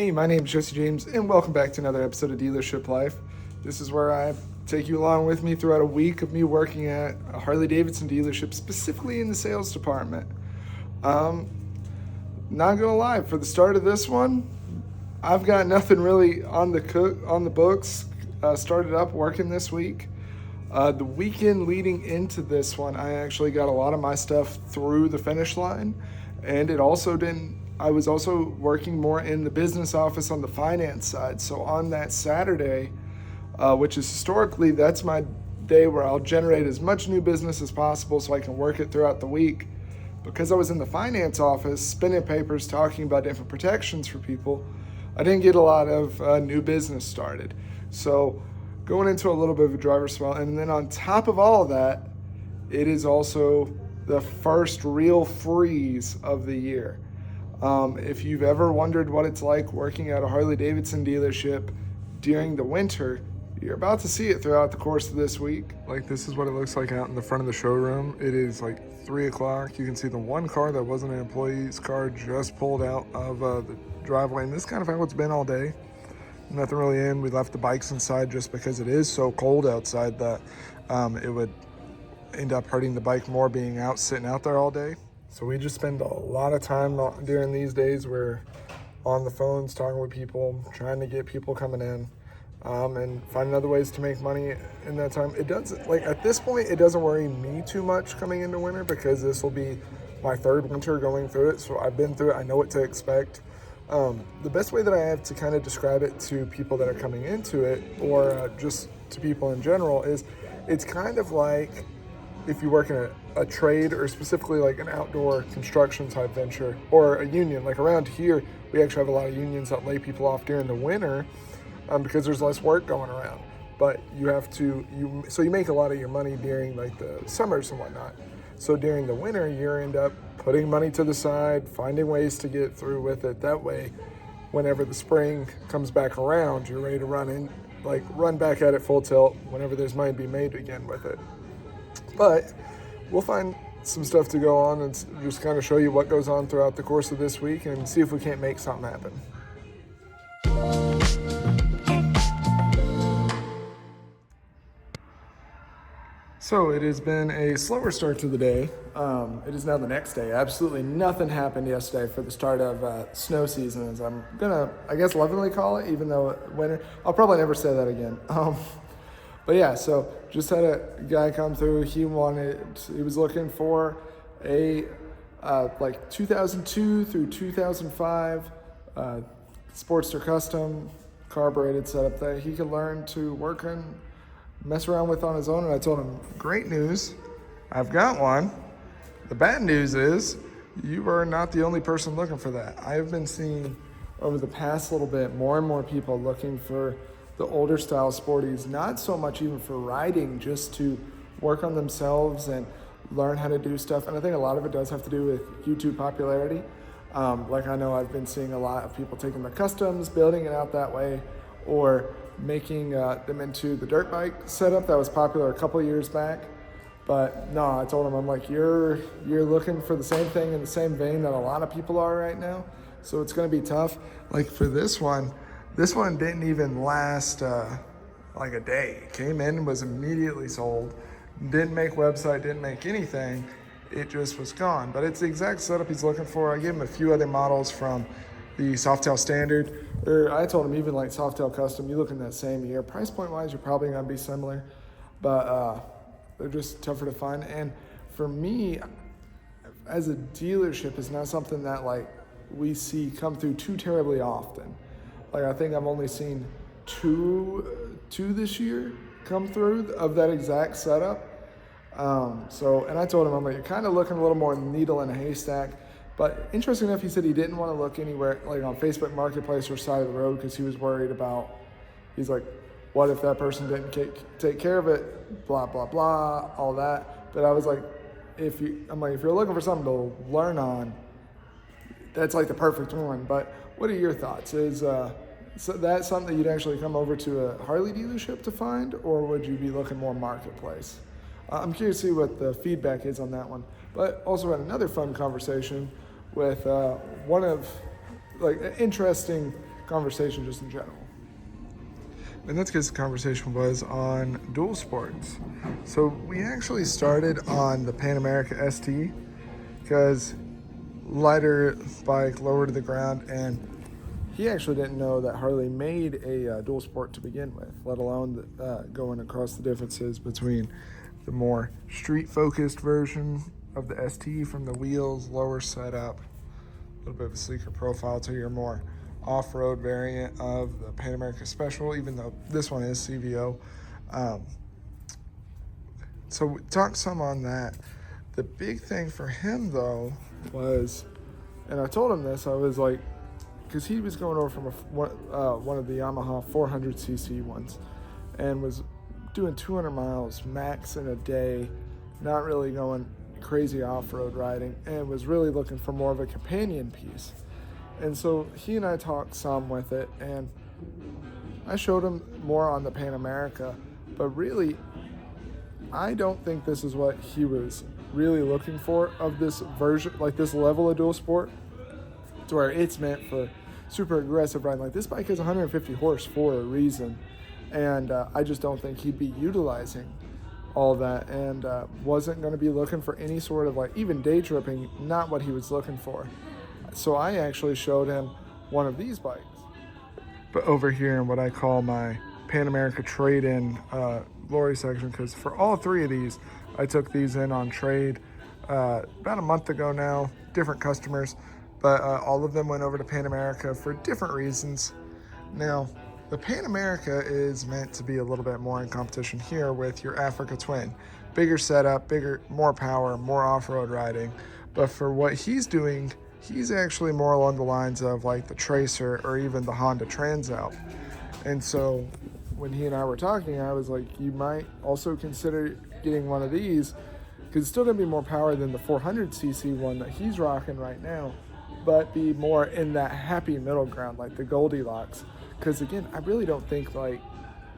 Hey, my name is Jesse James, and welcome back to another episode of Dealership Life. This is where I take you along with me throughout a week of me working at a Harley Davidson dealership, specifically in the sales department. Not gonna lie, for the start of this one, I've got nothing really on the books. Started up working this week. The weekend leading into this one, I actually got a lot of my stuff through the finish line, and it also didn't. I was also working more in the business office on the finance side. So on that Saturday, which is historically, that's my day where I'll generate as much new business as possible so I can work it throughout the week. Because I was in the finance office spinning papers talking about different protections for people, I didn't get a lot of new business started. So going into a little bit of a driver's spell. And then on top of all of that, it is also the first real freeze of the year. If you've ever wondered what it's like working at a Harley Davidson dealership during the winter, you're about to see it throughout the course of this week. Like, this is what it looks like out in the front of the showroom. It is like 3 o'clock. You can see the one car that wasn't an employee's car just pulled out of the driveway. And this is kind of how it's been all day. Nothing really in. We left the bikes inside just because it is so cold outside that it would end up hurting the bike more being out, sitting out there all day. So we just spend a lot of time during these days. We're on the phones talking with people, trying to get people coming in, and finding other ways to make money in that time. It doesn't, like, at this point, it doesn't worry me too much coming into winter because this will be my third winter going through it. So I've been through it. I know what to expect. The best way that I have to kind of describe it to people that are coming into it, or just to people in general, is it's kind of like if you work in a trade, or specifically like an outdoor construction type venture, or a union. Like around here, we actually have a lot of unions that lay people off during the winter because there's less work going around. But so you make a lot of your money during like the summers and whatnot. So during the winter, you end up putting money to the side, finding ways to get through with it. That way, whenever the spring comes back around, you're ready to run back at it full tilt whenever there's money to be made again with it. But we'll find some stuff to go on and just kind of show you what goes on throughout the course of this week and see if we can't make something happen. So it has been a slower start to the day. It is now the next day. Absolutely nothing happened yesterday for the start of snow season, as I'm gonna, I guess, lovingly call it, even though winter. I'll probably never say that again. But yeah, so just had a guy come through. He was looking for a 2002 through 2005 Sportster custom carbureted setup that he could learn to work and mess around with on his own. And I told him, great news, I've got one. The bad news is you are not the only person looking for that. I have been seeing over the past little bit more and more people looking for the older style sporties, not so much even for riding, just to work on themselves and learn how to do stuff. And I think a lot of it does have to do with YouTube popularity. Like, I know I've been seeing a lot of people taking the customs, building it out that way, or making them into the dirt bike setup that was popular a couple of years back. But no, I told him, I'm like, you're looking for the same thing in the same vein that a lot of people are right now. So it's going to be tough. Like for this one didn't even last like a day. It came in, was immediately sold. Didn't make website, didn't make anything. It just was gone. But it's the exact setup he's looking for. I gave him a few other models from the Softail Standard, or I told him even like Softail Custom, you look in that same year. Price point wise, you're probably gonna be similar, but they're just tougher to find. And for me, as a dealership, it's not something that like we see come through too terribly often. Like, I think I've only seen two this year come through of that exact setup. And I told him, I'm like, you're kind of looking a little more needle in a haystack. But interesting enough, he said he didn't want to look anywhere like on Facebook Marketplace or side of the road because he was worried about, he's like, what if that person didn't take care of it, blah, blah, blah, all that. But I was like, if you're looking for something to learn on, that's like the perfect one. But what are your thoughts? Is that something that you'd actually come over to a Harley dealership to find, or would you be looking more marketplace? I'm curious to see what the feedback is on that one. But also had another fun conversation with one of like an interesting conversation just in general. And that's because the conversation was on dual sports. So we actually started on the Pan America ST because lighter bike, lower to the ground, and he actually didn't know that Harley made a dual sport to begin with, let alone going across the differences between the more street-focused version of the ST from the wheels, lower setup, a little bit of a sleeker profile, to your more off-road variant of the Pan America Special, even though this one is CVO. So we talked some on that. The big thing for him, though, was, and I told him this, I was like, because he was going over from one of the Yamaha 400cc ones and was doing 200 miles max in a day, not really going crazy off-road riding, and was really looking for more of a companion piece. And so he and I talked some with it, and I showed him more on the Pan America, but really, I don't think this is what he was really looking for of this version, like this level of dual sport, to where it's meant for super aggressive riding. Like, this bike has 150 horse for a reason, and I just don't think he'd be utilizing all that, and wasn't going to be looking for any sort of, like, even day tripping, not what he was looking for. So I actually showed him one of these bikes, but over here in what I call my Pan America trade-in lorry section, because for all three of these, I took these in on trade about a month ago now, different customers, but all of them went over to Pan America for different reasons. Now, the Pan America is meant to be a little bit more in competition here with your Africa Twin. Bigger setup, more power, more off-road riding. But for what he's doing, he's actually more along the lines of like the Tracer or even the Honda Transalp. And so when he and I were talking, I was like, you might also consider getting one of these, because it's still going to be more power than the 400cc one that he's rocking right now, but be more in that happy middle ground, like the Goldilocks. Because again, I really don't think like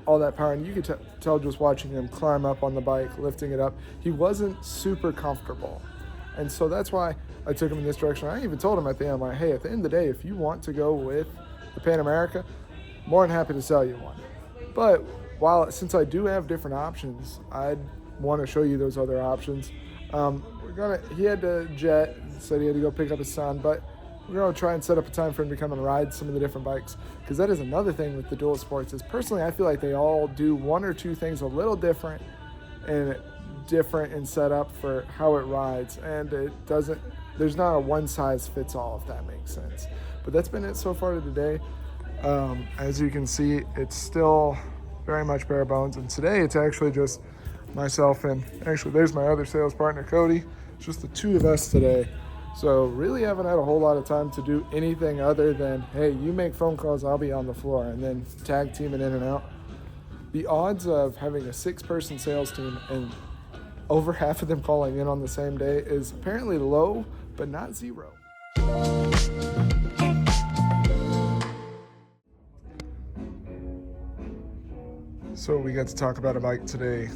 all that power, and you could tell just watching him climb up on the bike, lifting it up, he wasn't super comfortable. And so that's why I took him in this direction. I even told him at the end, like, hey, at the end of the day, if you want to go with the Pan America, more than happy to sell you one. But since I do have different options, I'd want to show you those other options. He had to jet, said he had to go pick up his son, but we're going to try and set up a time for him to come and ride some of the different bikes, because that is another thing with the dual sports, is personally I feel like they all do one or two things a little different in setup for how it rides, and there's not a one size fits all, if that makes sense. But that's been it so far today. As you can see, it's still very much bare bones, and today it's actually just myself and actually there's my other sales partner, Cody. It's just the two of us today. So really haven't had a whole lot of time to do anything other than, hey, you make phone calls, I'll be on the floor, and then tag teaming in and out. The odds of having a 6-person sales team and over half of them calling in on the same day is apparently low, but not zero. So we got to talk about a bike today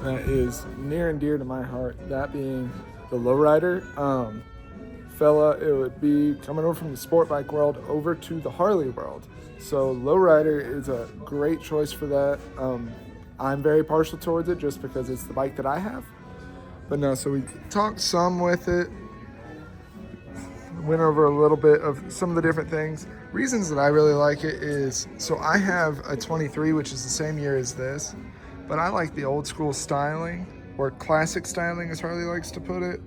that is near and dear to my heart, that being the lowrider. It would be coming over from the sport bike world over to the Harley world. So lowrider is a great choice for that. I'm very partial towards it just because it's the bike that I have. But no, so we talked some with it, went over a little bit of some of the different things. Reasons that I really like it is, so I have a 23, which is the same year as this, but I like the old school styling, or classic styling as Harley likes to put it.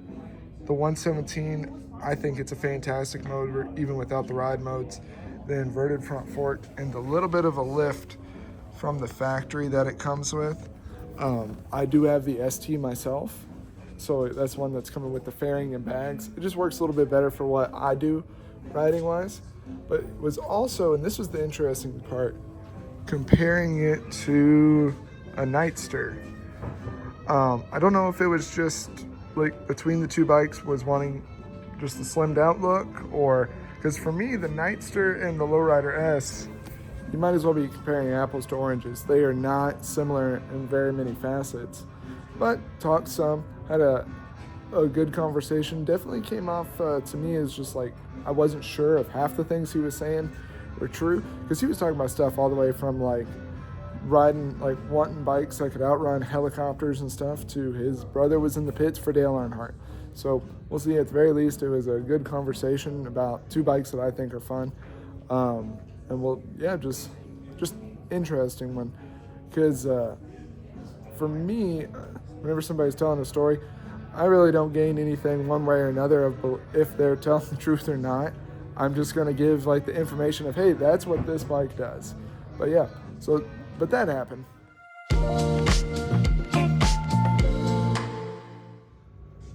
The 117, I think it's a fantastic motor, even without the ride modes. The inverted front fork and the little bit of a lift from the factory that it comes with. I do have the ST myself, so that's one that's coming with the fairing and bags. It just works a little bit better for what I do riding wise. But it was also, and this was the interesting part, comparing it to a Nightster. I don't know if it was just like between the two bikes was wanting just the slimmed out look, or because for me the Nightster and the Lowrider S, you might as well be comparing apples to oranges. They are not similar in very many facets. But talked some, had a good conversation. Definitely came off to me as just like I wasn't sure of half the things he was saying. were true, because he was talking about stuff all the way from like riding, like wanting bikes that could outrun helicopters and stuff, to his brother was in the pits for Dale Earnhardt. So we'll see. At the very least, it was a good conversation about two bikes that I think are fun, and we'll just interesting one, because for me, whenever somebody's telling a story, I really don't gain anything one way or another of if they're telling the truth or not. I'm just going to give like the information of, hey, that's what this bike does. But yeah, but that happened.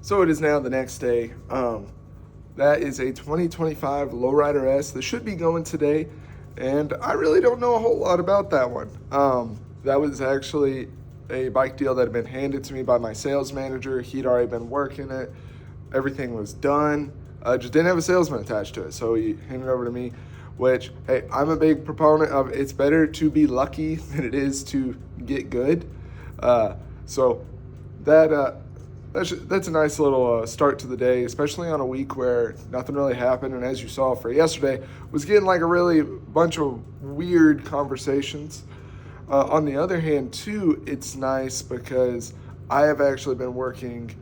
So it is now the next day. That is a 2025 Lowrider S that should be going today, and I really don't know a whole lot about that one. That was actually a bike deal that had been handed to me by my sales manager. He'd already been working it. Everything was done. Just didn't have a salesman attached to it, so he handed it over to me, which, hey, I'm a big proponent of it's better to be lucky than it is to get good. So that's a nice little start to the day, especially on a week where nothing really happened. And as you saw for yesterday, was getting like a really bunch of weird conversations. On the other hand, too, it's nice because I have actually been working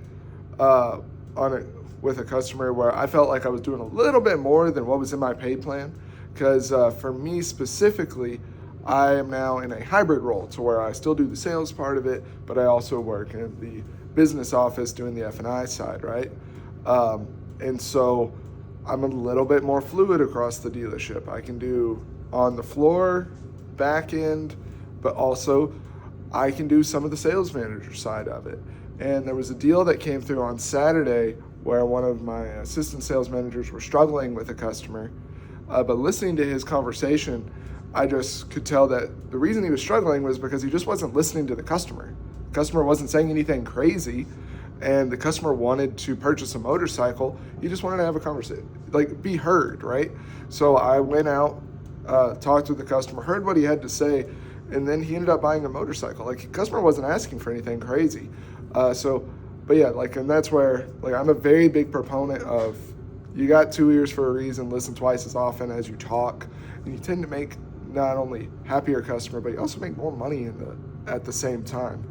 on it with a customer where I felt like I was doing a little bit more than what was in my pay plan. Because for me specifically, I am now in a hybrid role to where I still do the sales part of it, but I also work in the business office doing the F&I side, right? And so I'm a little bit more fluid across the dealership. I can do on the floor, back end, but also I can do some of the sales manager side of it. And there was a deal that came through on Saturday where one of my assistant sales managers were struggling with a customer. But listening to his conversation, I just could tell that the reason he was struggling was because he just wasn't listening to the customer. The customer wasn't saying anything crazy, and the customer wanted to purchase a motorcycle. He just wanted to have a conversation, like be heard, right? So I went out, talked with the customer, heard what he had to say, and then he ended up buying a motorcycle. Like, the customer wasn't asking for anything crazy. But yeah, like, and that's where, like, I'm a very big proponent of, you got two ears for a reason, listen twice as often as you talk, and you tend to make not only happier customer, but you also make more money at the same time.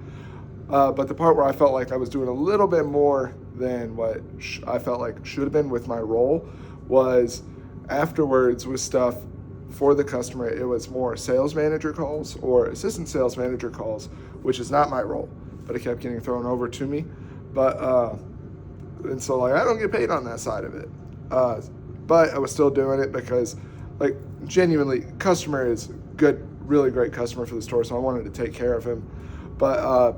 But the part where I felt like I was doing a little bit more than what I felt like should have been with my role was afterwards with stuff for the customer. It was more sales manager calls or assistant sales manager calls, which is not my role, but it kept getting thrown over to me. And so like I don't get paid on that side of it. But I was still doing it because, like, genuinely, customer is good, really great customer for the store, so I wanted to take care of him. But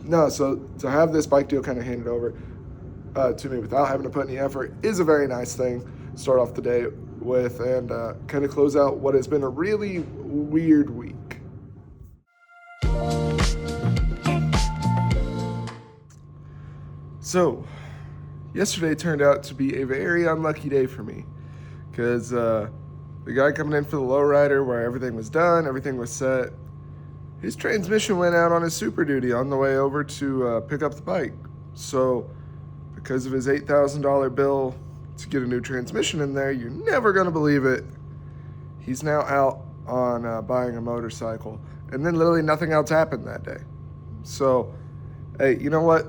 no, so to have this bike deal kind of handed over to me without having to put any effort is a very nice thing to start off the day with, and kind of close out what has been a really weird week. So, yesterday turned out to be a very unlucky day for me, because the guy coming in for the lowrider, where everything was done, everything was set, his transmission went out on his Super Duty on the way over to pick up the bike. So, because of his $8,000 bill to get a new transmission in there, you're never going to believe it, he's now out on buying a motorcycle. And then literally nothing else happened that day. So, hey, you know what?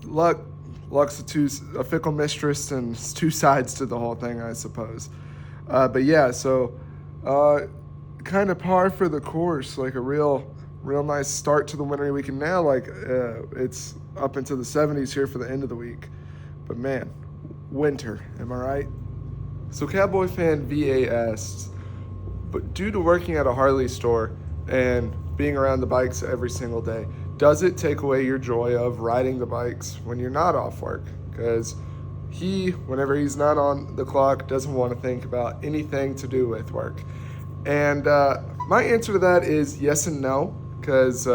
Luck's a fickle mistress, and it's two sides to the whole thing, I suppose. But yeah, so kind of par for the course, like a real nice start to the winter week. And now, like, it's up into the 70s here for the end of the week. But man, winter, am I right? So Cowboy Fan VA asks, but due to working at a Harley store and being around the bikes every single day, does it take away your joy of riding the bikes when you're not off work? Because whenever he's not on the clock, doesn't want to think about anything to do with work. And my answer to that is yes and no. Because,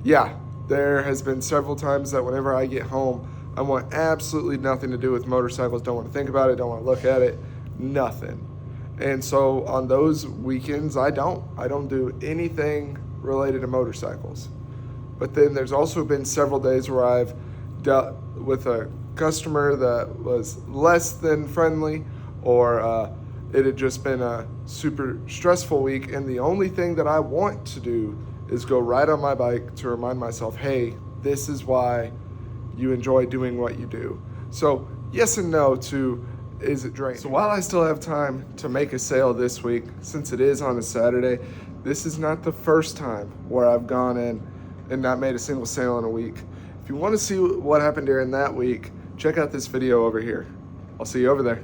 yeah, there has been several times that whenever I get home, I want absolutely nothing to do with motorcycles. Don't want to think about it. Don't want to look at it. Nothing. And so on those weekends, I don't do anything related to motorcycles. But then there's also been several days where I've dealt with a customer that was less than friendly, or it had just been a super stressful week, and the only thing that I want to do is go ride on my bike to remind myself, hey, this is why you enjoy doing what you do. So yes and no to, is it draining? So while I still have time to make a sale this week, since it is on a Saturday, this is not the first time where I've gone in and not made a single sale in a week. If you want to see what happened during that week, check out this video over here. I'll see you over there.